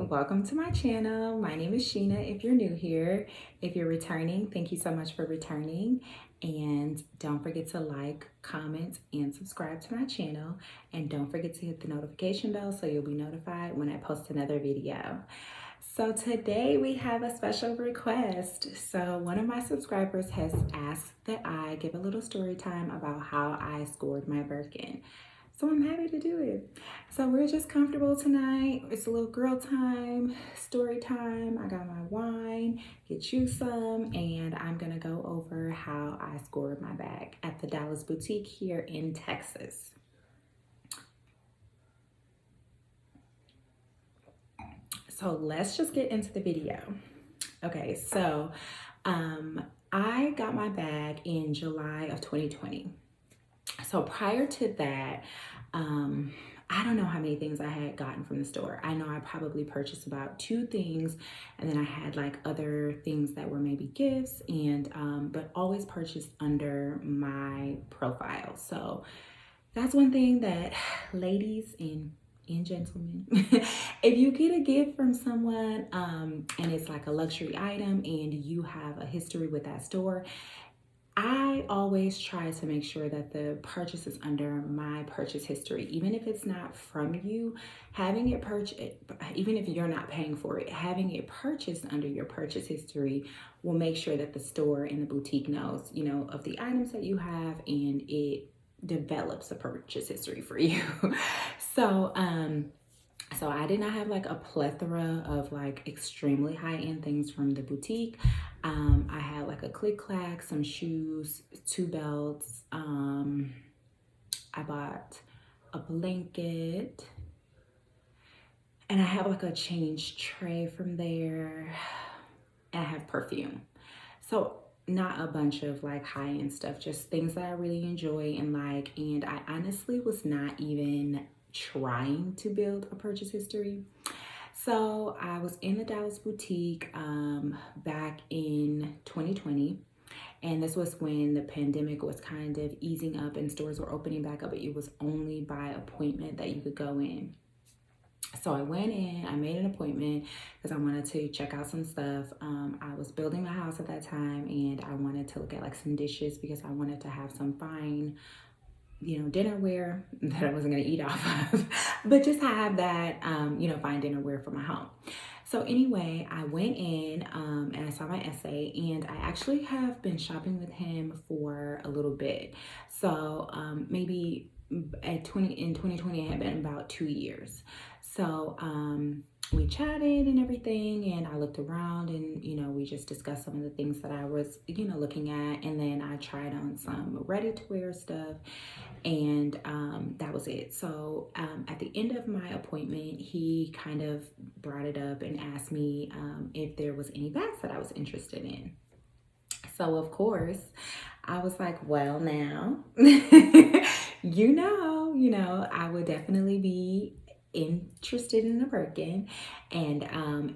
welcome to my channel. My name is Sheena if you're new here. If you're returning, thank you so much for returning. And don't forget to like, comment, and subscribe to my channel. And don't forget to hit the notification bell so you'll be notified when I post another video. So today we have a special request. So one of my subscribers has asked that I give a little story time about how I scored my Birkin. So I'm happy to do it. So we're just comfortable tonight. It's a little girl time, story time. I got my wine, get you some, and I'm gonna go over how I scored my bag at the Dallas Boutique here in Texas. So let's just get into the video. Okay, so I got my bag in July of 2020. So prior to that, I don't know how many things I had gotten from the store. I know I probably purchased about 2 things, and then I had like other things that were maybe gifts, and but always purchased under my profile. So that's one thing that ladies and gentlemen, if you get a gift from someone and it's like a luxury item and you have a history with that store, I always try to make sure that the purchase is under my purchase history. Even if it's not from you, having it purchased, even if you're not paying for it, having it purchased under your purchase history will make sure that the store and the boutique knows, you know, of the items that you have, and it develops a purchase history for you. So, so I did not have like a plethora of like extremely high-end things from the boutique. I had like a click-clack, some shoes, 2 belts. I bought a blanket, and I have like a change tray from there. And I have perfume. So not a bunch of like high-end stuff, just things that I really enjoy and like. And I honestly was not even trying to build a purchase history. So I was in the Dallas Boutique back in 2020. And this was when the pandemic was kind of easing up and stores were opening back up, but it was only by appointment that you could go in. So I went in, I made an appointment because I wanted to check out some stuff. I was building my house at that time, and I wanted to look at like some dishes because I wanted to have some fine, you know, dinnerware that I wasn't going to eat off of, but just have that, you know, fine dinnerware for my home. So anyway, I went in and I saw my essay, and I actually have been shopping with him for a little bit. So maybe in 2020, it had been about 2 years. So we chatted and everything, and I looked around, and you know, we just discussed some of the things that I was, you know, looking at, and then I tried on some ready to wear stuff, and that was it. So at the end of my appointment, he kind of brought it up and asked me if there was any bags that I was interested in. So of course I was like, well, now you know, I would definitely be interested in a Birkin, and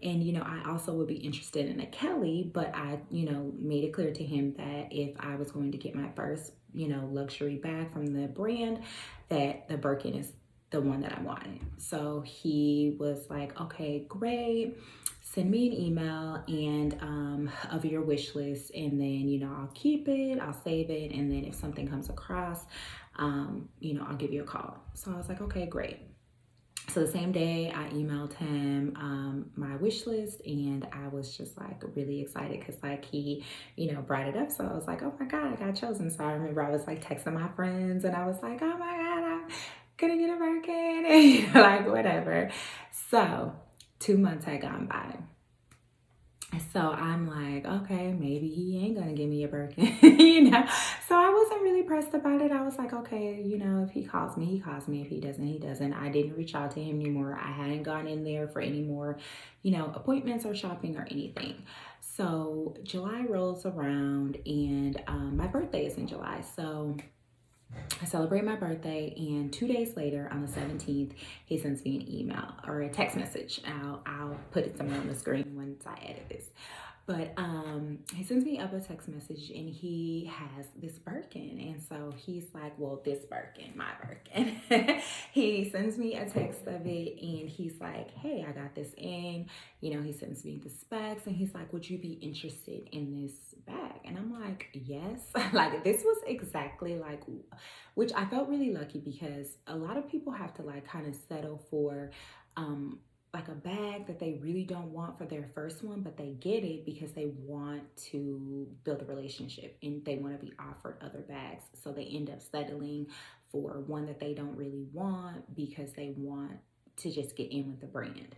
you know, I also would be interested in a Kelly, but I, you know, made it clear to him that if I was going to get my first, you know, luxury bag from the brand, that the Birkin is the one that I wanted. So he was like, okay, great, send me an email and of your wish list, and then, you know, I'll keep it, I'll save it, and then if something comes across, you know, I'll give you a call. So I was like, okay, great. So the same day I emailed him my wish list, and I was just like really excited because like he, you know, brought it up. So I was like, oh my God, I got chosen. So I remember I was like texting my friends, and I was like, oh my God, I'm gonna get a Birkin, and you know, like whatever. So 2 months had gone by. So I'm like, okay, maybe he ain't gonna give me a Birkin, you know? So I wasn't really pressed about it. I was like, okay, you know, if he calls me, he calls me. If he doesn't, he doesn't. I didn't reach out to him anymore. I hadn't gone in there for any more, you know, appointments or shopping or anything. So July rolls around, and my birthday is in July. So I celebrate my birthday, and 2 days later on the 17th, he sends me an email or a text message. I'll put it somewhere on the screen once I edit this. But he sends me up a text message and he has this Birkin. And so he's like, well, this Birkin, my Birkin. He sends me a text of it and he's like, hey, I got this in. You know, he sends me the specs and he's like, would you be interested in this bag? And I'm like, yes. Like, this was exactly like, which I felt really lucky because a lot of people have to like kind of settle for, like a bag that they really don't want for their first one, but they get it because they want to build a relationship and they want to be offered other bags. So they end up settling for one that they don't really want because they want to just get in with the brand.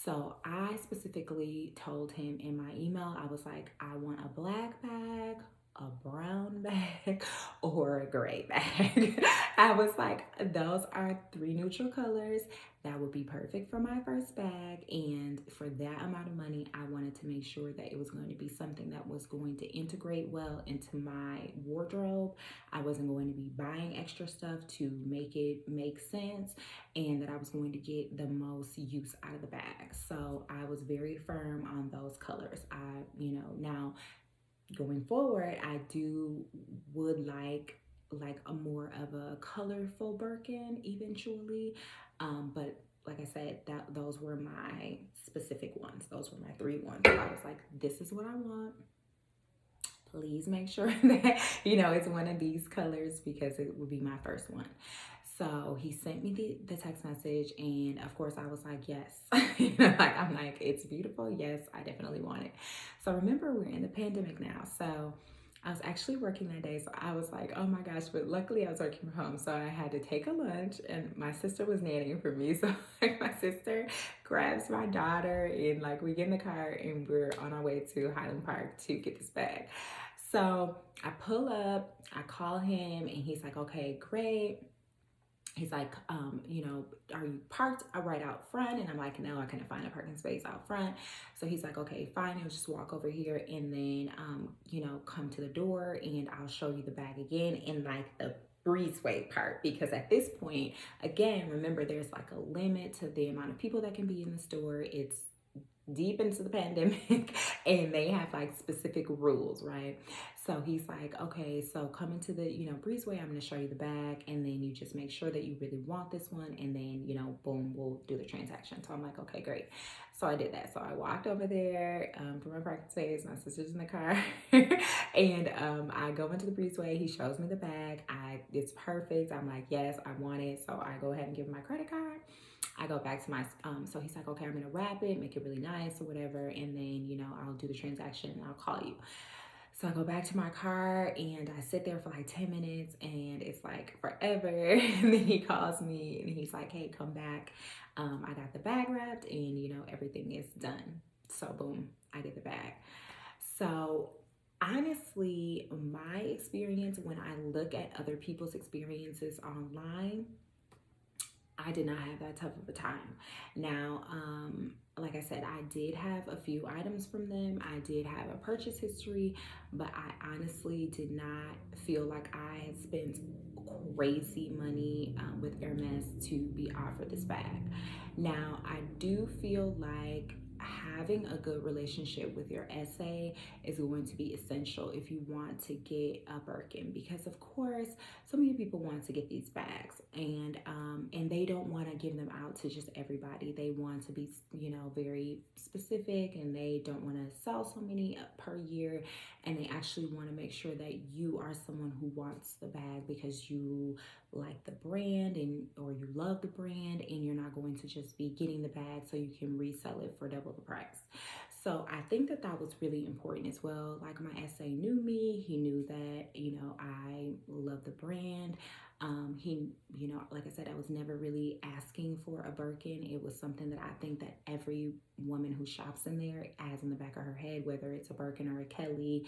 So I specifically told him in my email, I was like, I want a black bag, a brown bag, or a gray bag. I was like, those are three neutral colors that would be perfect for my first bag. And for that amount of money, I wanted to make sure that it was going to be something that was going to integrate well into my wardrobe. I wasn't going to be buying extra stuff to make it make sense, and that I was going to get the most use out of the bag. So I was very firm on those colors. Now going forward, I would like a more of a colorful Birkin eventually. But like I said, that those were my specific ones. Those were my three ones. So I was like, this is what I want. Please make sure that, it's one of these colors because it would be my first one. So he sent me the text message, and of course I was like, yes. I'm like, it's beautiful. Yes, I definitely want it. So remember, we're in the pandemic now. So I was actually working that day. So I was like, oh my gosh, but luckily I was working from home. So I had to take a lunch and my sister was nannying for me. So like my sister grabs my daughter and like we get in the car and we're on our way to Highland Park to get this bag. So I pull up, I call him and he's like, okay, great. He's like, are you parked right out front? And I'm like, no, I couldn't find a parking space out front. So he's like, okay, fine. You'll just walk over here and then, come to the door and I'll show you the bag again in like the breezeway part. Because at this point, again, remember, there's like a limit to the amount of people that can be in the store. It's deep into the pandemic and they have like specific rules, right? So he's like, okay, so come into the breezeway, I'm going to show you the bag and then you just make sure that you really want this one and then boom, we'll do the transaction. So I'm like, okay, great. So I did that. So I walked over there for my practice space. My sister's in the car and I go into the breezeway. He shows me the bag. It's perfect. I'm like, yes, I want it. So I go ahead and give him my credit card. I go back to my, so he's like, okay, I'm going to wrap it, make it really nice or whatever. And then, I'll do the transaction and I'll call you. So I go back to my car and I sit there for like 10 minutes and it's like forever. And then he calls me and he's like, hey, come back. I got the bag wrapped and, everything is done. So boom, I get the bag. So honestly, my experience when I look at other people's experiences online, I did not have that tough of a time. Now, like I said, I did have a few items from them. I did have a purchase history, but I honestly did not feel like I had spent crazy money with Hermes to be offered this bag. Now, I do feel like having a good relationship with your SA is going to be essential if you want to get a Birkin, because of course so many people want to get these bags and they don't want to give them out to just everybody. They want to be very specific and they don't want to sell so many per year, and they actually want to make sure that you are someone who wants the bag because you like the brand and or you love the brand, and you're not going to just be getting the bag so you can resell it for double the price. So I think that that was really important as well. Like my SA knew me. He knew that, I love the brand. He, like I said, I was never really asking for a Birkin. It was something that I think that every woman who shops in there has in the back of her head, whether it's a Birkin or a Kelly,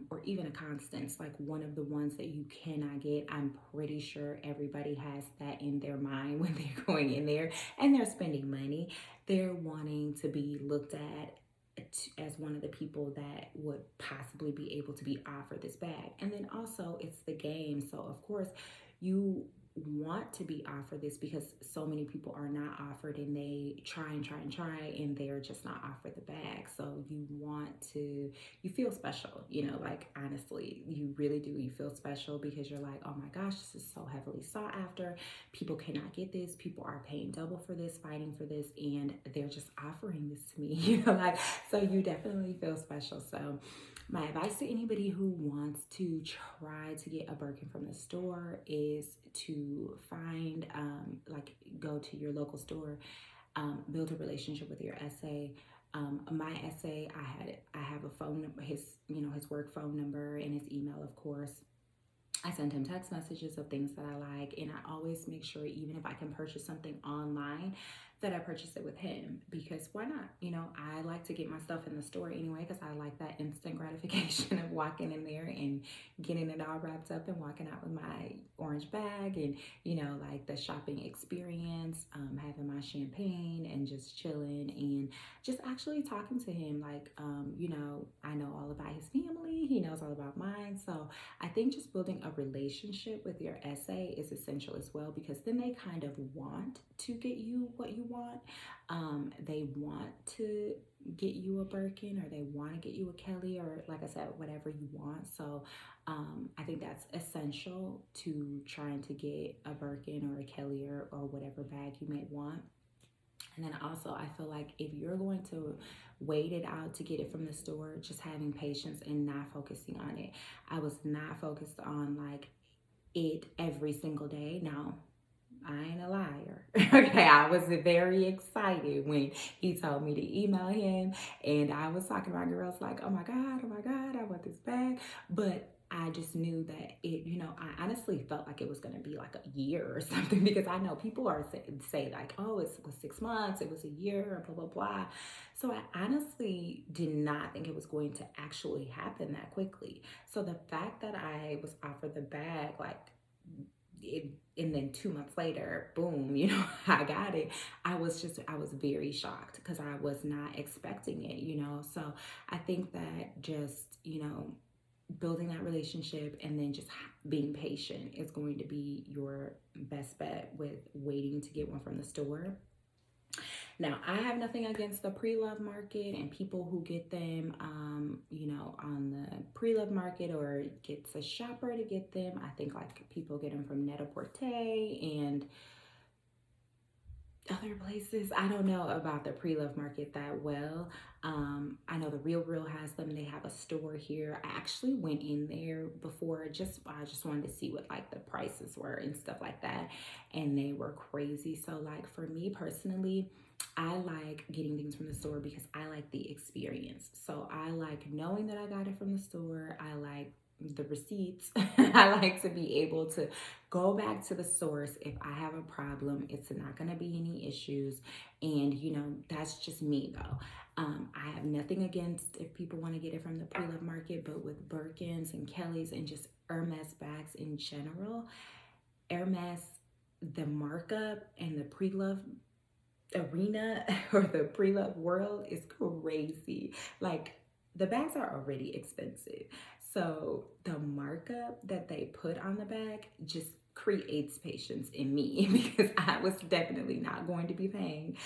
or even a Constance, like one of the ones that you cannot get. I'm pretty sure everybody has that in their mind when they're going in there and they're spending money. They're wanting to be looked at as one of the people that would possibly be able to be offered this bag. And then also it's the game. So of course you want to be offered this because so many people are not offered, and they try and try and try, and they're just not offered the bag. So you feel special, like honestly, you really do. You feel special because you're like, oh my gosh, this is so heavily sought after. People cannot get this. People are paying double for this, fighting for this, and they're just offering this to me, like, so you definitely feel special. So my advice to anybody who wants to try to get a Birkin from the store is to find, go to your local store, build a relationship with your SA. My SA, I have a phone number, his work phone number and his email, of course. I send him text messages of things that I like, and I always make sure, even if I can purchase something online, that I purchase it with him, because why not? I like to get my stuff in the store anyway, because I like that instant gratification of walking in there and getting it all wrapped up and walking out with my orange bag, and like the shopping experience, having my champagne and just chilling and just actually talking to him. Like, I know all about his family, he knows all about mine. So I think just building a relationship with your SA is essential as well, because then they kind of want to get you what you want. They want to get you a Birkin, or they want to get you a Kelly, or like I said, whatever you want. So I think that's essential to trying to get a Birkin or a Kelly, or whatever bag you may want. And then also, I feel like if you're going to wait it out to get it from the store, just having patience and not focusing on it. I was not focused on like it every single day. Now, I ain't a liar. Okay, I was very excited when he told me to email him, and I was talking to my girls like, oh my God, I want this bag. But I just knew that I honestly felt like it was going to be like a year or something, because I know people are say like, oh, it was 6 months, it was a year, blah, blah, blah. So I honestly did not think it was going to actually happen that quickly. So the fact that I was offered the bag, like, and then 2 months later, boom, I got it. I was very shocked, because I was not expecting it, So I think that just, building that relationship and then just being patient is going to be your best bet with waiting to get one from the store. Now, I have nothing against the pre-love market and people who get them, on the pre-love market, or gets a shopper to get them. I think like people get them from Net-a-Porter and other places. I don't know about the pre-love market that well. I know the Real has them. They have a store here. I actually went in there before. I just wanted to see what like the prices were and stuff like that, and they were crazy. So like for me personally, I like getting things from the store because I like the experience. So I like knowing that I got it from the store. I like the receipts. I like to be able to go back to the source if I have a problem. It's not going to be any issues. And, that's just me though. I have nothing against if people want to get it from the pre-love market, but with Birkins and Kellys and just Hermes bags in general, Hermes, the markup and the pre-love arena or the pre-love world is crazy. Like, the bags are already expensive, so the markup that they put on the bag just creates patience in me because I was definitely not going to be paying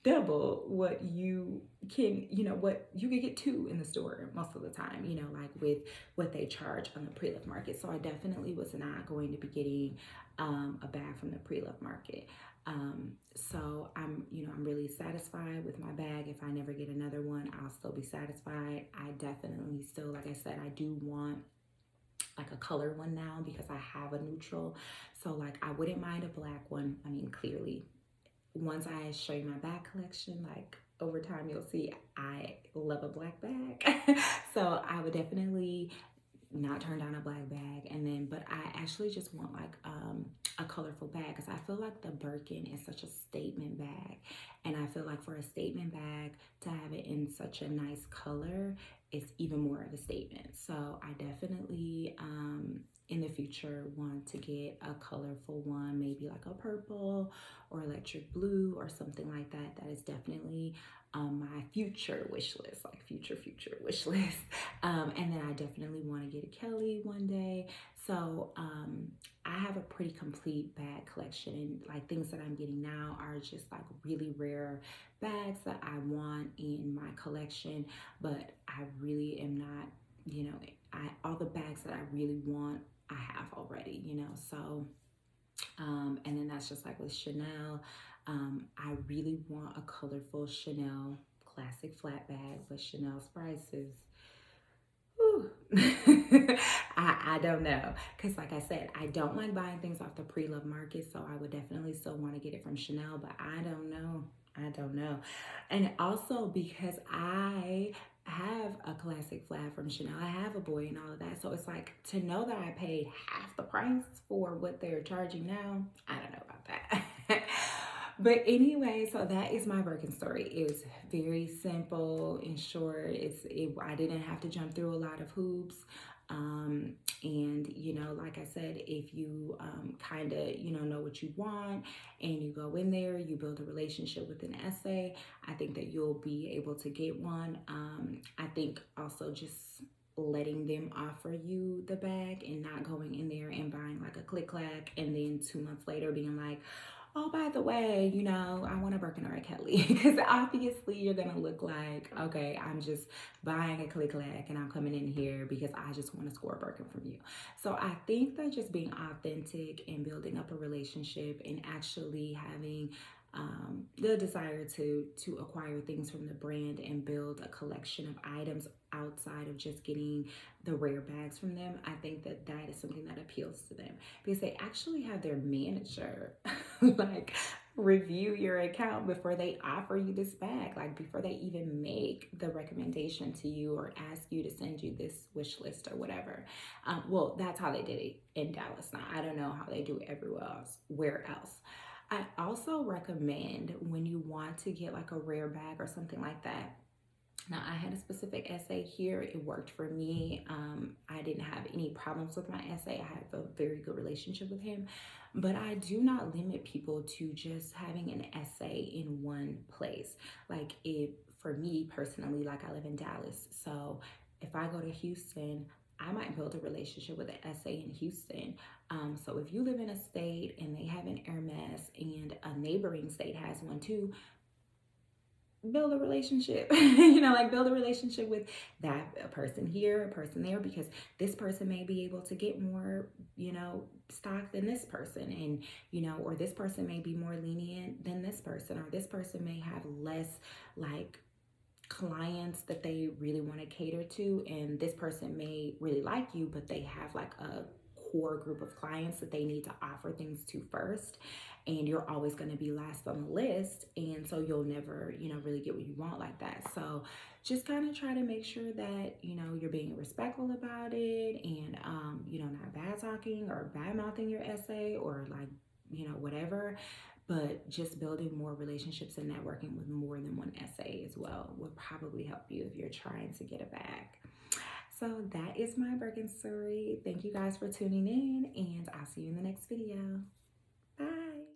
double what you can, what you could get two in the store most of the time, like with what they charge on the pre-love market. So I definitely was not going to be getting a bag from the pre-love market. So I'm really satisfied with my bag. If I never get another one, I'll still be satisfied. I definitely still, like I said, I do want like a color one now because I have a neutral. So like I wouldn't mind a black one. I mean, clearly, once I show you my bag collection, like over time, you'll see I love a black bag. So I would definitely not turn down a black bag. And then, but I actually just want like a colorful bag, because I feel like the Birkin is such a statement bag. And I feel like for a statement bag to have it in such a nice color is even more of a statement. So I definitely in the future want to get a colorful one, maybe like a purple or electric blue or something like that. That is definitely my future wish list, like future wish list. And then I definitely want to get a Kelly one day. So I have a pretty complete bag collection, and like things that I'm getting now are just like really rare bags that I want in my collection, but I really am not, you know, all the bags that I really want I have already, so and then that's just like with Chanel. I really want a colorful Chanel classic flat bag, but Chanel's prices, whew. I don't know. Because, like I said, I don't like buying things off the pre loved market. So I would definitely still want to get it from Chanel, but I don't know. I don't know. And also because I have a classic flat from Chanel, I have a boy and all of that. So it's like to know that I paid half the price for what they're charging now, I don't know about that. But anyway, so that is my Birkin story. It was very simple and short. I didn't have to jump through a lot of hoops. And like I said, if you kind of know what you want and you go in there, you build a relationship with an essay, I think that you'll be able to get one. I think also just letting them offer you the bag and not going in there and buying like a click clack and then 2 months later being like, oh, by the way, I want a Birkin or a Kelly. Because obviously you're going to look like, okay, I'm just buying a click clack and I'm coming in here because I just want to score a Birkin from you. So I think that just being authentic and building up a relationship and actually having the desire to acquire things from the brand and build a collection of items outside of just getting the rare bags from them, I think that that is something that appeals to them because they actually have their manager like review your account before they offer you this bag, like before they even make the recommendation to you or ask you to send you this wish list or whatever. Well, that's how they did it in Dallas. Now I don't know how they do it everywhere else. Where else? I also recommend when you want to get like a rare bag or something like that. Now, I had a specific essay here. It worked for me. I didn't have any problems with my essay. I have a very good relationship with him. But I do not limit people to just having an essay in one place. Like for me personally, like I live in Dallas. So if I go to Houston, I might build a relationship with an essay in Houston. So if you live in a state and they have an Hermes and a neighboring state has one too, build a relationship. Like build a relationship with that person here, a person there, because this person may be able to get more stock than this person, and or this person may be more lenient than this person, or this person may have less like clients that they really want to cater to, and this person may really like you but they have like a core group of clients that they need to offer things to first, and you're always going to be last on the list, and so you'll never really get what you want like that. So just kind of try to make sure that you're being respectful about it, and not bad talking or bad mouthing your essay or like whatever, but just building more relationships and networking with more than one essay as well will probably help you if you're trying to get a bag. So that is my Birkin story. Thank you guys for tuning in, and I'll see you in the next video. Bye.